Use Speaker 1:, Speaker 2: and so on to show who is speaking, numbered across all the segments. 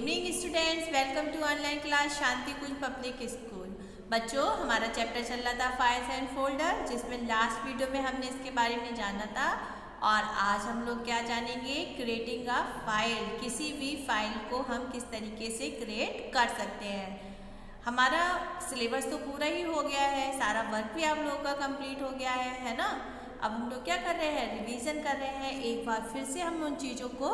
Speaker 1: Evening students, welcome to online class Shanti Kunj public school. बच्चों, हमारा chapter चल रहा था फाइल्स एंड फोल्डर, जिसमें लास्ट वीडियो में हमने इसके बारे में जाना था। और आज हम लोग क्या जानेंगे? Creating a file. किसी भी फाइल को हम किस तरीके से क्रिएट कर सकते हैं। हमारा सिलेबस तो पूरा ही हो गया है, सारा वर्क भी आप लोगों का कंप्लीट हो गया है ना। अब हम लोग क्या कर रहे हैं? रिवीजन कर रहे हैं। एक बार फिर से हम उन चीज़ों को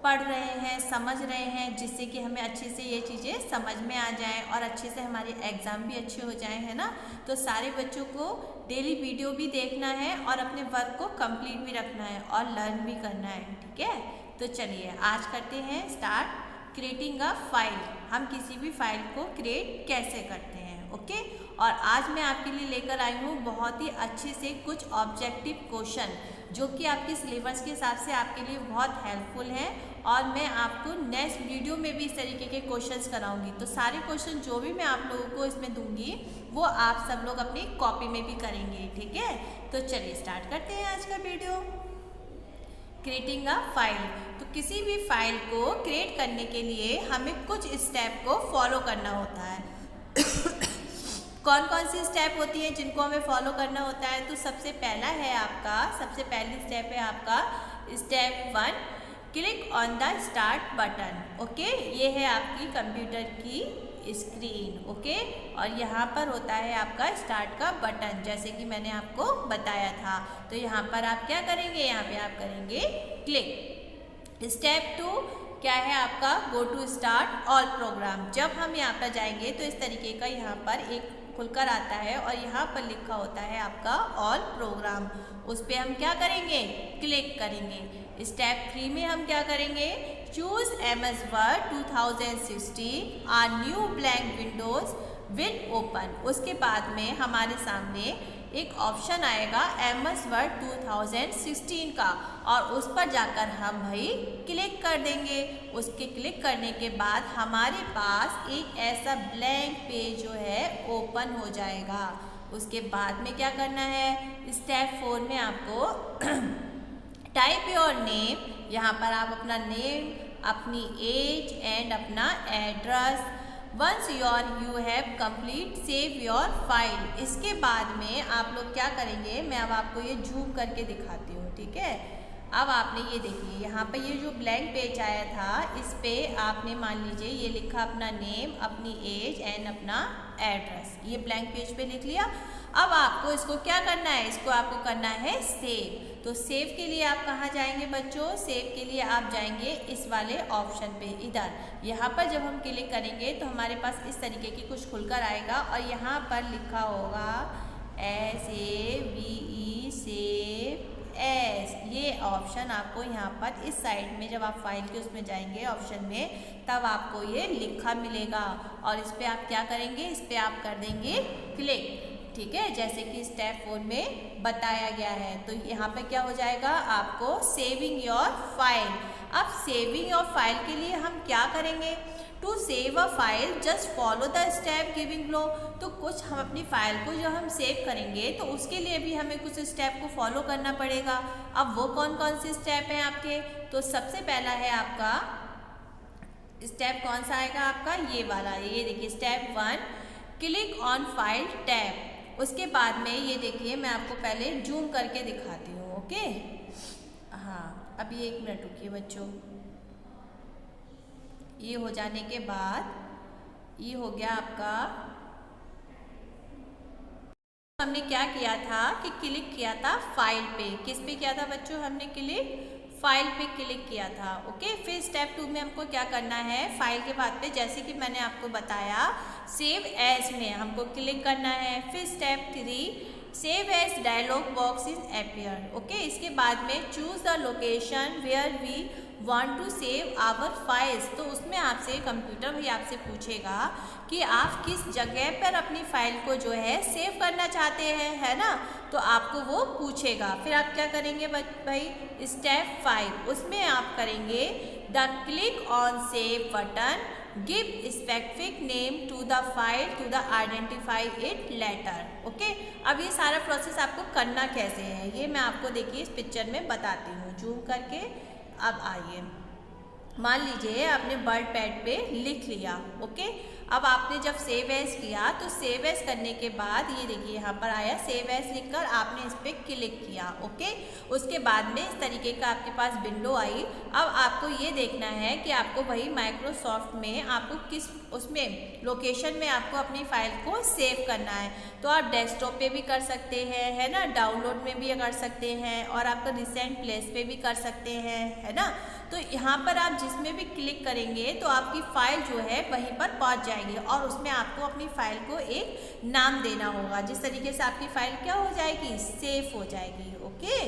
Speaker 1: पढ़ रहे हैं, समझ रहे हैं, जिससे कि हमें अच्छे से ये चीज़ें समझ में आ जाएं और अच्छे से हमारे एग्ज़ाम भी अच्छे हो जाएं, है ना। तो सारे बच्चों को डेली वीडियो भी देखना है और अपने वर्क को कंप्लीट भी रखना है और लर्न भी करना है, ठीक है। तो चलिए आज करते हैं स्टार्ट क्रिएटिंग अ फाइल। हम किसी भी फाइल को क्रिएट कैसे करते हैं, ओके। और आज मैं आपके लिए लेकर आई हूँ बहुत ही अच्छे से कुछ ऑब्जेक्टिव क्वेश्चन, जो कि आपके सिलेबस के हिसाब से आपके लिए बहुत हेल्पफुल है। और मैं आपको नेक्स्ट वीडियो में भी इस तरीके के क्वेश्चंस कराऊंगी। तो सारे क्वेश्चन जो भी मैं आप लोगों को इसमें दूंगी वो आप सब लोग अपनी कॉपी में भी करेंगे, ठीक है। तो चलिए स्टार्ट करते हैं आज का वीडियो। Creating a file. तो किसी भी फाइल को क्रिएट करने के लिए हमें कुछ स्टेप को फॉलो करना होता है। कौन कौन सी स्टेप होती है जिनको हमें फॉलो करना होता है? तो सबसे पहला है आपका, सबसे पहली स्टेप है आपका step 1, click on the start button, okay. ये है आपकी कंप्यूटर की स्क्रीन, ओके। और यहाँ पर होता है आपका स्टार्ट का बटन, जैसे कि मैंने आपको बताया था। तो यहाँ पर आप क्या करेंगे? यहाँ पे आप करेंगे क्लिक। स्टेप 2 क्या है आपका? Go to start all program. जब हम यहाँ पर जाएंगे तो इस तरीके का यहाँ पर एक खुलकर आता है और यहाँ पर लिखा होता है आपका ऑल प्रोग्राम। उस पर हम क्या करेंगे? क्लिक करेंगे। स्टेप 3 में हम क्या करेंगे? Choose MS Word 2016 a new blank windows will open. उसके बाद में हमारे सामने एक ऑप्शन आएगा MS Word 2016 का, और उस पर जाकर हम भाई क्लिक कर देंगे। उसके क्लिक करने के बाद हमारे पास एक ऐसा ब्लैंक पेज जो है ओपन हो जाएगा। उसके बाद में क्या करना है? स्टेप 4 में आपको टाइप योर नेम। यहाँ पर आप अपना नेम, अपनी एज एंड अपना address. Once you have complete save your file. इसके बाद में आप लोग क्या करेंगे? मैं अब आपको ये जूम करके दिखाती हूँ, ठीक है। अब आपने ये देखिए, यहाँ पे ये जो ब्लैंक पेज आया था, इस पे आपने मान लीजिए ये लिखा अपना नेम, अपनी एज एंड अपना एड्रेस। ये ब्लैंक पेज पे लिख लिया। अब आपको इसको क्या करना है? इसको आपको करना है सेव। तो सेव के लिए आप कहाँ जाएंगे बच्चों? सेव के लिए आप जाएंगे इस वाले ऑप्शन पे, इधर। यहाँ पर जब हम क्लिक करेंगे तो हमारे पास इस तरीके की कुछ खुलकर आएगा और यहाँ पर लिखा होगा SAVE सेव एस। ये ऑप्शन आपको यहाँ पर इस साइड में, जब आप फाइल के उसमें जाएंगे ऑप्शन में, तब आपको ये लिखा मिलेगा। और इस पर आप क्या करेंगे? इस पर आप कर देंगे क्लिक, ठीक है, जैसे कि स्टेप 4 में बताया गया है। तो यहाँ पे क्या हो जाएगा? आपको सेविंग योर फाइल। अब सेविंग योर फाइल के लिए हम क्या करेंगे? To save a file just follow the step giving below. तो कुछ हम अपनी फाइल को जो हम सेव करेंगे तो उसके लिए भी हमें कुछ स्टेप को फॉलो करना पड़ेगा। अब वो कौन कौन से स्टेप हैं आपके? तो सबसे पहला है आपका स्टेप, कौन सा आएगा आपका? ये वाला, ये देखिए step 1, click on file tab. उसके बाद में ये देखिए, मैं आपको पहले जूम करके दिखाती हूँ, ओके। हाँ, अभी 1 मिनट रुकिए बच्चों। ये हो जाने के बाद ये हो गया आपका। हमने क्या किया था कि क्लिक किया था फाइल पे। किस पे किया था बच्चों? हमने क्लिक फाइल पे क्लिक किया था, ओके। फिर स्टेप 2 में हमको क्या करना है? फाइल के बाद पे, जैसे कि मैंने आपको बताया, सेव एज में हमको क्लिक करना है। फिर step 3, save as dialog box is appear, okay. इसके बाद में choose the location where we want to save our files. तो उसमें आपसे कंप्यूटर भी आपसे पूछेगा कि आप किस जगह पर अपनी फाइल को जो है सेव करना चाहते हैं, है ना। तो आपको वो पूछेगा। फिर आप क्या करेंगे भाई? स्टेप 5, उसमें आप करेंगे the click on save button, give specific name to the file to the identify it later, okay. अब ये सारा प्रोसेस आपको करना कैसे है, ये मैं आपको देखिए इस पिक्चर में बताती हूँ जूम करके। अब आइए, मान लीजिए आपने वर्ड पैड पे लिख लिया, ओके। अब आपने जब सेव एज किया तो सेव एज करने के बाद ये देखिए यहाँ पर आया सेव एज लिखकर आपने इस पर क्लिक किया, ओके। उसके बाद में इस तरीके का आपके पास विंडो आई। अब आपको ये देखना है कि आपको वही माइक्रोसॉफ्ट में आपको किस उसमें लोकेशन में आपको अपनी फाइल को सेव करना है। तो आप डेस्कटॉप पे भी कर सकते हैं, है ना, डाउनलोड में भी कर सकते हैं, और आपका रिसेंट प्लेस पे भी कर सकते हैं, है ना। तो यहाँ पर आप जिसमें भी क्लिक करेंगे तो आपकी फ़ाइल जो है वहीं पर पहुँच जाएगी, और उसमें आपको अपनी फ़ाइल को एक नाम देना होगा, जिस तरीके से आपकी फ़ाइल क्या हो जाएगी, सेव हो जाएगी, ओके।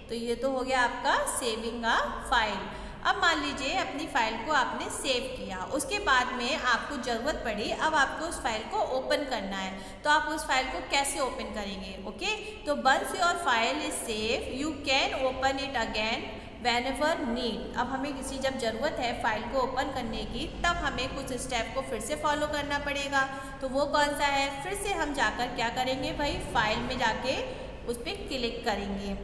Speaker 1: तो ये तो हो गया आपका सेविंग अ फाइल। अब मान लीजिए अपनी फ़ाइल को आपने सेव किया, उसके बाद में आपको ज़रूरत पड़ी, अब आपको उस फाइल को ओपन करना है। तो आप उस फाइल को कैसे ओपन करेंगे, ओके। तो once your file is save you can open it again whenever need। अब हमें किसी जब ज़रूरत है फाइल को ओपन करने की, तब हमें कुछ स्टेप को फिर से फॉलो करना पड़ेगा। तो वो कौन सा है, फिर से हम जाकर क्या करेंगे भाई, फाइल में जाके उस पर क्लिक करेंगे।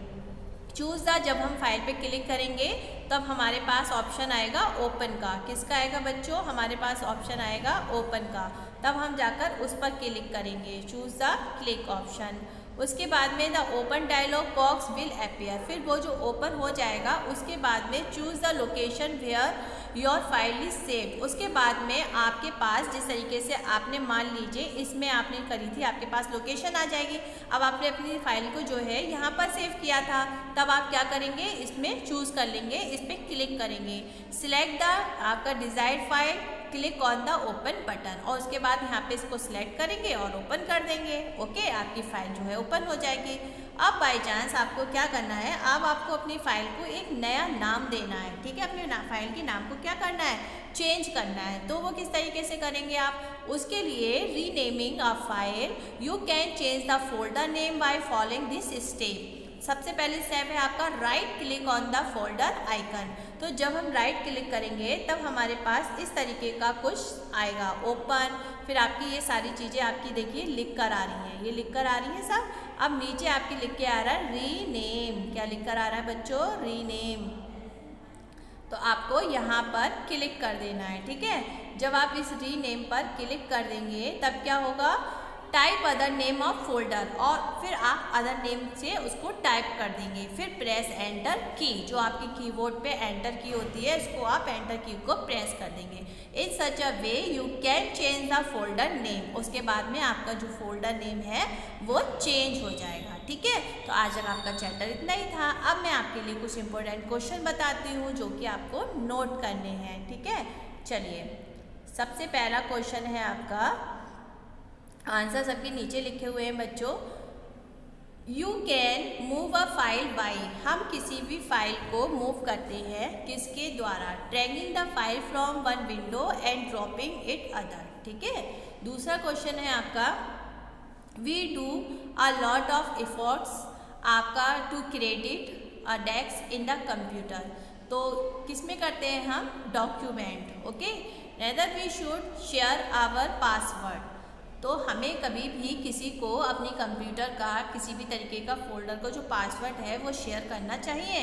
Speaker 1: चूज़ द, जब हम फाइल पे क्लिक करेंगे तब हमारे पास ऑप्शन आएगा ओपन का। किसका आएगा बच्चों, हमारे पास ऑप्शन आएगा ओपन का। तब हम जाकर उस पर क्लिक करेंगे, चूज़ द क्लिक ऑप्शन। उसके बाद में the open dialog box will appear. फिर वो जो ओपन हो जाएगा उसके बाद में choose the location where your file is save. उसके बाद में आपके पास जिस तरीके से आपने मान लीजिए इसमें आपने करी थी, आपके पास लोकेशन आ जाएगी। अब आपने अपनी फाइल को जो है यहाँ पर सेव किया था, तब आप क्या करेंगे, इसमें चूज़ कर लेंगे, इस पर क्लिक करेंगे, सिलेक्ट द आपका desired file, click on the open button, और उसके बाद यहाँ पे इसको सिलेक्ट करेंगे और ओपन कर देंगे, ओके। आपकी फ़ाइल जो है ओपन हो जाएगी। अब बाई चांस आपको क्या करना है, अब आपको अपनी फ़ाइल को एक नया नाम देना है, ठीक है। अपने फाइल के नाम को क्या करना है, चेंज करना है। तो वो किस तरीके से करेंगे आप, उसके लिए renaming a file you can change the folder name by following this step. सबसे पहली स्टेप है आपका right click on the folder icon. तो जब हम राइट क्लिक करेंगे तब हमारे पास इस तरीके का कुछ आएगा, ओपन। फिर आपकी ये सारी चीज़ें आपकी देखिए लिख कर आ रही हैं, ये लिख कर आ रही हैं सब। अब नीचे आपकी लिख के आ रहा है रीनेम। क्या लिख कर आ रहा है बच्चों, रीनेम। तो आपको यहाँ पर क्लिक कर देना है, ठीक है। जब आप इस रीनेम पर क्लिक कर देंगे तब क्या होगा, type other name of folder, और फिर आप अदर नेम से उसको टाइप कर देंगे। फिर प्रेस एंटर की, जो आपकी कीबोर्ड पे एंटर की होती है, इसको आप एंटर की को प्रेस कर देंगे। In such a way you can change the folder name. उसके बाद में आपका जो फोल्डर नेम है वो चेंज हो जाएगा, ठीक है। तो आज तक आपका चैप्टर इतना ही था। अब मैं आपके लिए कुछ इंपॉर्टेंट क्वेश्चन बताती हूँ जो कि आपको नोट करने हैं, ठीक है। चलिए, सबसे पहला क्वेश्चन है आपका, आंसर सबके नीचे लिखे हुए हैं बच्चों। You can move a file by, हम किसी भी फाइल को मूव करते हैं किसके द्वारा, dragging the file from one window and dropping it other, ठीक है। दूसरा क्वेश्चन है आपका, we do a lot of efforts आपका to credit a desk in the computer. तो किस में करते हैं हम, document, okay. Neither we should share our password. तो हमें कभी भी किसी को अपनी कंप्यूटर का किसी भी तरीके का फोल्डर का जो पासवर्ड है वो शेयर करना चाहिए,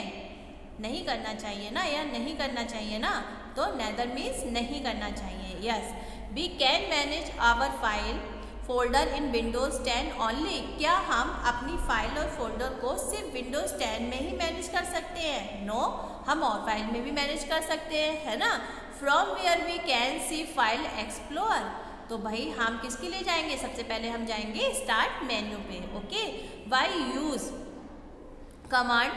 Speaker 1: नहीं करना चाहिए ना, या नहीं करना चाहिए ना। तो नेदर मीन्स नहीं करना चाहिए, yes. We can manage our file folder in Windows 10 only. क्या हम अपनी फाइल और फोल्डर को सिर्फ विंडोज़ 10 में ही मैनेज कर सकते हैं, नो, हम और फाइल में भी मैनेज कर सकते हैं, है ना। From where we can see file explore. तो भाई हम किसके लिए जाएंगे, सबसे पहले हम जाएंगे स्टार्ट मेन्यू पे, okay. Why use command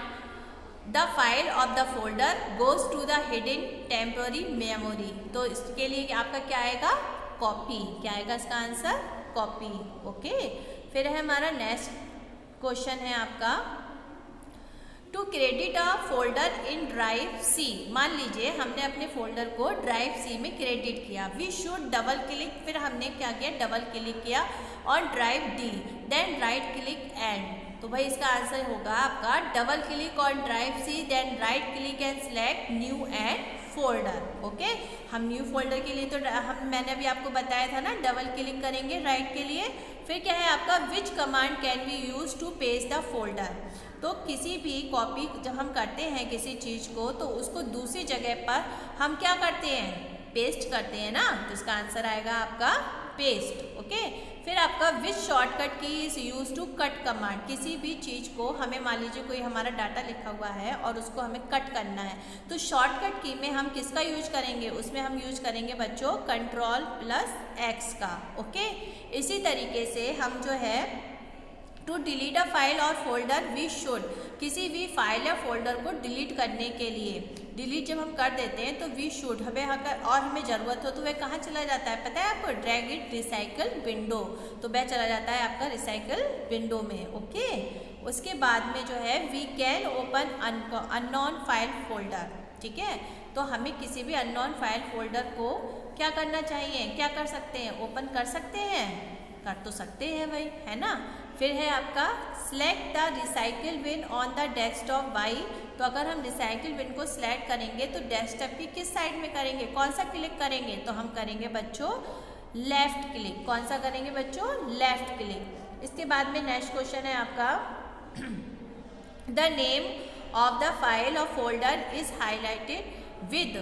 Speaker 1: the file of the folder goes to the hidden temporary memory. तो इसके लिए आपका क्या आएगा, कॉपी। क्या आएगा इसका आंसर, कॉपी, ओके। फिर है हमारा नेक्स्ट क्वेश्चन है आपका, to credit a folder in drive C. मान लीजिए हमने अपने फोल्डर को ड्राइव सी में क्रेडिट किया, वी शुड डबल क्लिक, फिर हमने क्या किया, डबल क्लिक किया on drive D, then right click and. तो भाई इसका आंसर होगा आपका double click on drive C, then right click and select new and folder. Okay, हम न्यू फोल्डर के लिए तो मैंने अभी आपको बताया था ना, डबल क्लिक करेंगे राइट के लिए। फिर क्या है आपका, which command can be use to paste the folder. तो किसी भी कॉपी जब हम करते हैं किसी चीज़ को, तो उसको दूसरी जगह पर हम क्या करते हैं, पेस्ट करते हैं ना, तो इसका आंसर आएगा आपका पेस्ट। ओके, फिर आपका which shortcut key is use to cut command. किसी भी चीज़ को हमें, मान लीजिए कोई हमारा डाटा लिखा हुआ है और उसको हमें कट करना है, तो शॉर्टकट की में हम किसका यूज करेंगे, उसमें हम यूज करेंगे बच्चों Ctrl+X का। ओके, इसी तरीके से हम जो है to delete a file or folder we should, किसी भी फाइल या फोल्डर को डिलीट करने के लिए, डिलीट जब हम कर देते हैं तो वी शुड, हमें अगर और हमें ज़रूरत हो तो वह कहाँ चला जाता है पता है आपको, ड्रैग इट रिसाइकल विंडो, तो वह चला जाता है आपका रिसाइकल विंडो में। ओके, उसके बाद में जो है we can open unknown file folder. ठीक है, तो हमें किसी भी अननोन फाइल फोल्डर को क्या करना चाहिए, क्या कर सकते हैं, ओपन कर सकते हैं, कर तो सकते हैं भाई, है ना। फिर है आपका select the recycle been on the desktop by, तो अगर हम रिसाइकिल बिन को सिलेक्ट करेंगे तो डेस्कटॉप की किस साइड में करेंगे, कौन सा क्लिक करेंगे, तो हम करेंगे बच्चों लेफ्ट क्लिक। कौन सा करेंगे बच्चों, लेफ्ट क्लिक। इसके बाद में नेक्स्ट क्वेश्चन है आपका the name of the file or folder is highlighted with,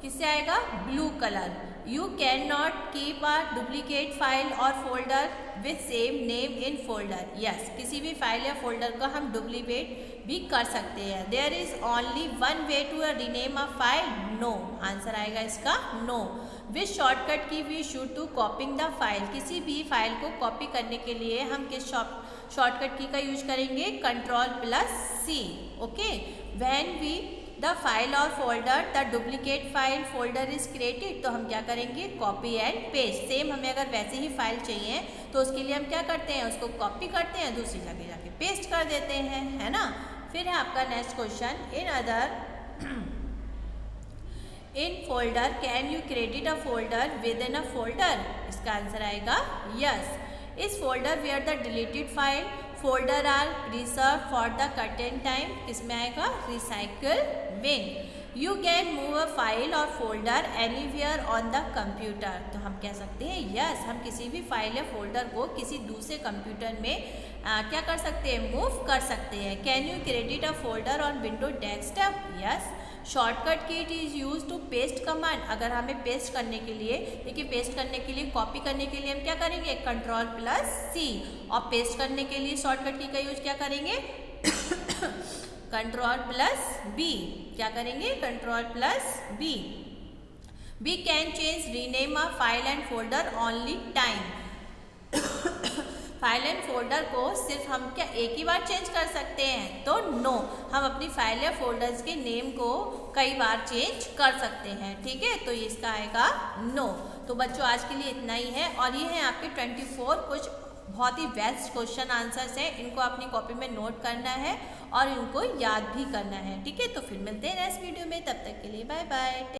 Speaker 1: किससे आएगा, blue colour. You can not keep a duplicate file or folder with same name in folder. Yes, किसी भी file या फोल्डर को हम duplicate भी कर सकते हैं। There is only one way to rename a file, no, answer आएगा इसका no. Which shortcut key we should to copying the file, किसी भी फाइल को कॉपी करने के लिए हम किस शॉर्टकट की का यूज करेंगे, Ctrl+C। Okay, when we the file or folder the duplicate file folder is created, तो हम क्या करेंगे, कॉपी एंड पेस्ट। सेम हमें अगर वैसे ही फाइल चाहिए तो उसके लिए हम क्या करते हैं, उसको कॉपी करते हैं, दूसरी जगह जाके पेस्ट कर देते हैं, है ना। फिर है आपका next question, in other in folder can you create a folder within a folder, इसका आंसर आएगा यस। इस folder where the deleted file folder are reserve for the certain time, किसमें आएगा, recycle bin. You can move a file or folder anywhere on the computer, तो हम कह सकते हैं यस, हम किसी भी फाइल या फोल्डर को किसी दूसरे कंप्यूटर में क्या कर सकते हैं, मूव कर सकते हैं। Can you create a folder on window desktop, yes. Shortcut key it is use to paste command, अगर हमें पेस्ट करने के लिए, देखिए पेस्ट करने के लिए, कॉपी करने के लिए हम क्या करेंगे, Ctrl+C, और पेस्ट करने के लिए शॉर्टकट की का यूज क्या करेंगे Ctrl+B, क्या करेंगे, Ctrl+B। We can change rename a file and folder only time, file and folder को सिर्फ हम क्या एक ही बार चेंज कर सकते हैं, तो नो, हम अपनी फाइल या फोल्डर्स के नेम को कई बार चेंज कर सकते हैं। ठीक है, तो इसका आएगा नो। तो बच्चों आज के लिए इतना ही है, और ये हैं आपके 24 कुछ बहुत ही बेस्ट क्वेश्चन आंसर्स हैं, इनको अपनी कॉपी में नोट करना है और इनको याद भी करना है। ठीक है, तो फिर मिलते हैं नेक्स्ट वीडियो में, तब तक के लिए बाय बाय।